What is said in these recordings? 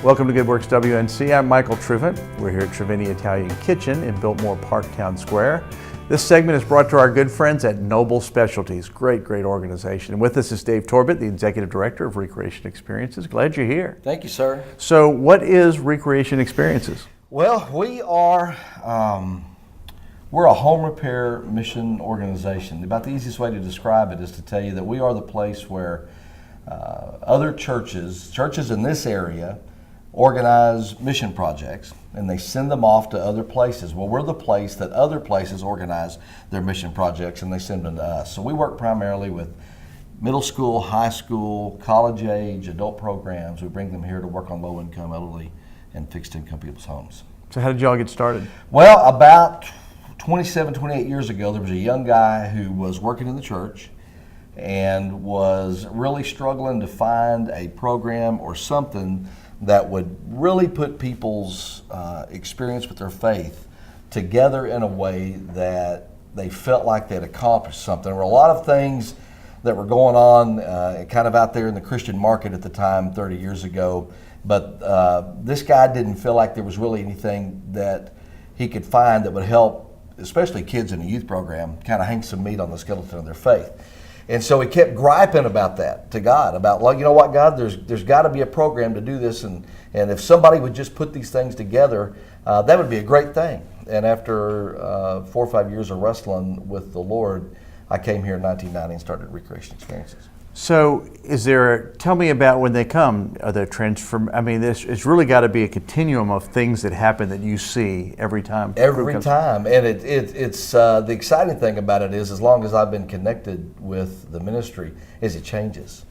Welcome to GOODWorks WNC. I'm Michael Trivent. We're here at Travinia Italian Kitchen in Biltmore Parktown Square. This segment is brought to our good friends at Noble Specialties. Great organization. And with us is Dave Torbett, the Executive Director of ReCreation Experiences. Glad you're here. Thank you, sir. So what is ReCreation Experiences? Well, we're a home repair mission organization. About the easiest way to describe it is to tell you that we are the place where other churches in this area organize mission projects, and they send them off to other places. Well, we're the place that other places organize their mission projects, and they send them to us. So we work primarily with middle school, high school, college age, adult programs. We bring them here to work on low-income, elderly, and fixed-income people's homes. So how did y'all get started? Well, about 27, 28 years ago, there was a young guy who was working in the church and was really struggling to find a program or something that would really put people's experience with their faith together in a way that they felt like they'd accomplished something. There were a lot of things that were going on kind of out there in the Christian market at the time 30 years ago, but this guy didn't feel like there was really anything that he could find that would help, especially kids in a youth program, kind of hang some meat on the skeleton of their faith. And so he kept griping about that to God, about, well, you know what, God, there's got to be a program to do this, and if somebody would just put these things together, that would be a great thing. And after 4 or 5 years of wrestling with the Lord, I came here in 1990 and started ReCreation Experiences. So tell me about when they come, are there it's really got to be a continuum of things that happen that you see every time. Every time, and it's the exciting thing about it is, as long as I've been connected with the ministry, is it changes.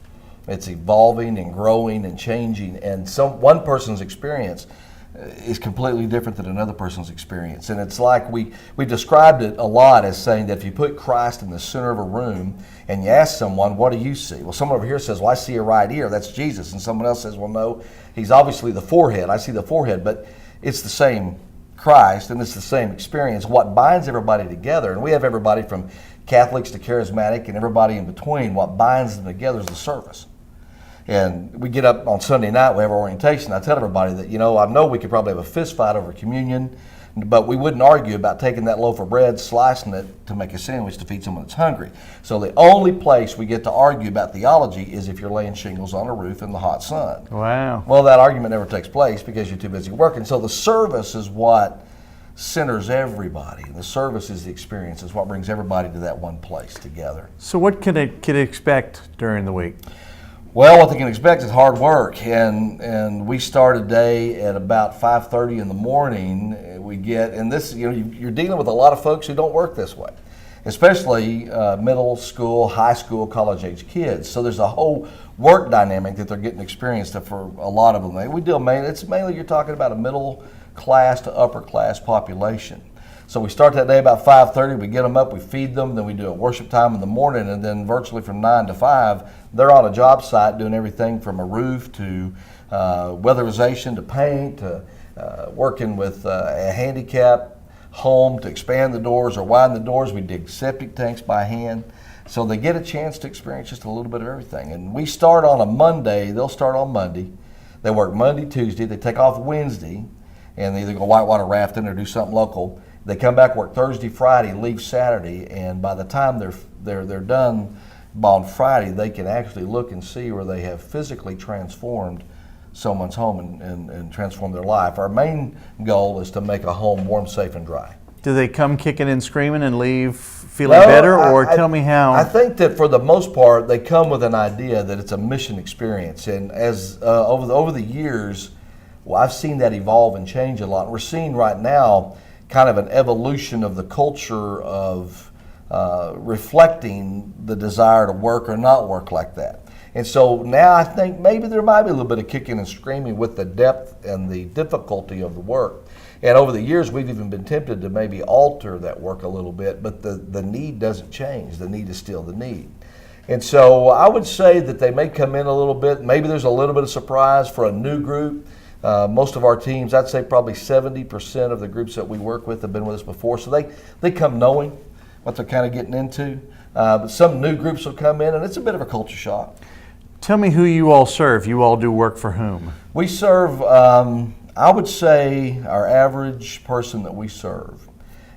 It's evolving and growing and changing, and one person's experience is completely different than another person's experience. And it's like we described it a lot as saying that if you put Christ in the center of a room and you ask someone, what do you see? Well, someone over here says, well, I see a right ear, that's Jesus. And someone else says, well, no, he's obviously the forehead, I see the forehead. But it's the same Christ and it's the same experience. What binds everybody together, and we have everybody from Catholics to charismatic and everybody in between, what binds them together is the service. And we get up on Sunday night, we have our orientation. I tell everybody that, I know we could probably have a fist fight over communion, but we wouldn't argue about taking that loaf of bread, slicing it to make a sandwich to feed someone that's hungry. So the only place we get to argue about theology is if you're laying shingles on a roof in the hot sun. Wow. Well, that argument never takes place because you're too busy working. So the service is what centers everybody. The service is the experience. It's what brings everybody to that one place together. So what can they expect during the week? Well, what they can expect is hard work, and we start a day at about 5:30 in the morning. We get, and this, you're dealing with a lot of folks who don't work this way, especially middle school, high school, college age kids. So there's a whole work dynamic that they're getting experienced for a lot of them. It's mainly you're talking about a middle class to upper class population. So we start that day about 5:30, we get them up, we feed them, then we do a worship time in the morning, and then virtually from 9 to 5, they're on a job site doing everything from a roof to weatherization to paint to working with a handicap home to expand the doors or widen the doors. We dig septic tanks by hand. So they get a chance to experience just a little bit of everything. And we start on a Monday, they'll start on Monday. They work Monday, Tuesday, they take off Wednesday, and they either go whitewater rafting or do something local. They come back, work Thursday, Friday, leave Saturday, and by the time they're done on Friday, they can actually look and see where they have physically transformed someone's home and transformed their life. Our main goal is to make a home warm, safe, and dry. Do they come kicking and screaming and leave feeling better, or tell me how? I think that for the most part, they come with an idea that it's a mission experience, and as over the years, well, I've seen that evolve and change a lot. We're seeing right now kind of an evolution of the culture of reflecting the desire to work or not work like that. And so now I think maybe there might be a little bit of kicking and screaming with the depth and the difficulty of the work. And over the years, we've even been tempted to maybe alter that work a little bit, but the need doesn't change. The need is still the need. And so I would say that they may come in a little bit. Maybe there's a little bit of surprise for a new group. Most of our teams, I'd say probably 70% of the groups that we work with have been with us before. So they come knowing what they're kind of getting into. But some new groups will come in, and it's a bit of a culture shock. Tell me who you all serve. You all do work for whom? We serve, I would say our average person that we serve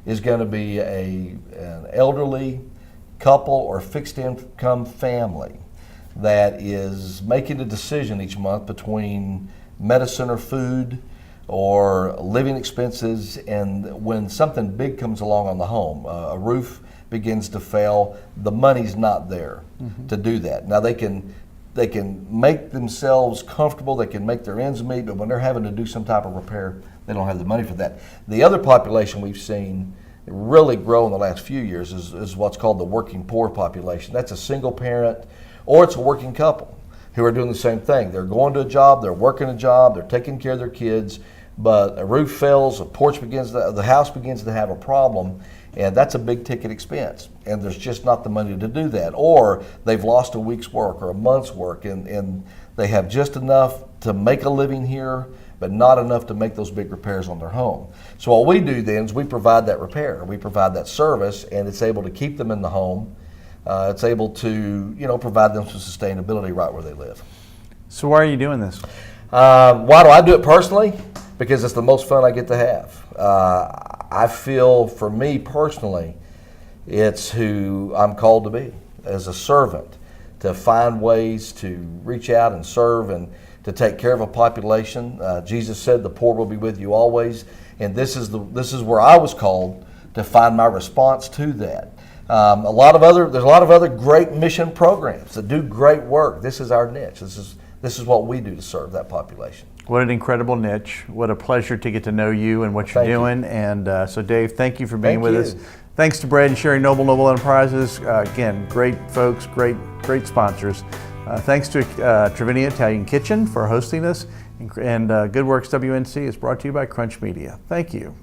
is going to be an elderly couple or fixed income family that is making a decision each month between medicine or food or living expenses, and when something big comes along on the home, a roof begins to fail, the money's not there to do that. Now they can make themselves comfortable, they can make their ends meet, but when they're having to do some type of repair, they don't have the money for that. The other population we've seen really grow in the last few years is what's called the working poor population. That's a single parent or it's a working couple who are doing the same thing. They're going to a job, they're working a job, they're taking care of their kids, but a roof fails, the house begins to have a problem, and that's a big ticket expense. And there's just not the money to do that. Or they've lost a week's work or a month's work, and they have just enough to make a living here, but not enough to make those big repairs on their home. So what we do then is we provide that repair, we provide that service, and it's able to keep them in the home. It's able to, provide them some sustainability right where they live. So why are you doing this? Why do I do it personally? Because it's the most fun I get to have. I feel, for me personally, it's who I'm called to be as a servant, to find ways to reach out and serve and to take care of a population. Jesus said, "The poor will be with you always," and this is where I was called to find my response to that. There's a lot of other great mission programs that do great work. This is our niche. This is what we do to serve that population. What an incredible niche. What a pleasure to get to know you and what you're doing. And so Dave, thank you for being with us. Thanks to Brad and Sherry Noble Enterprises. Again, great folks, great sponsors. Thanks to Travinia Italian Kitchen for hosting us. And GOODWorks WNC is brought to you by Crunch Media. Thank you.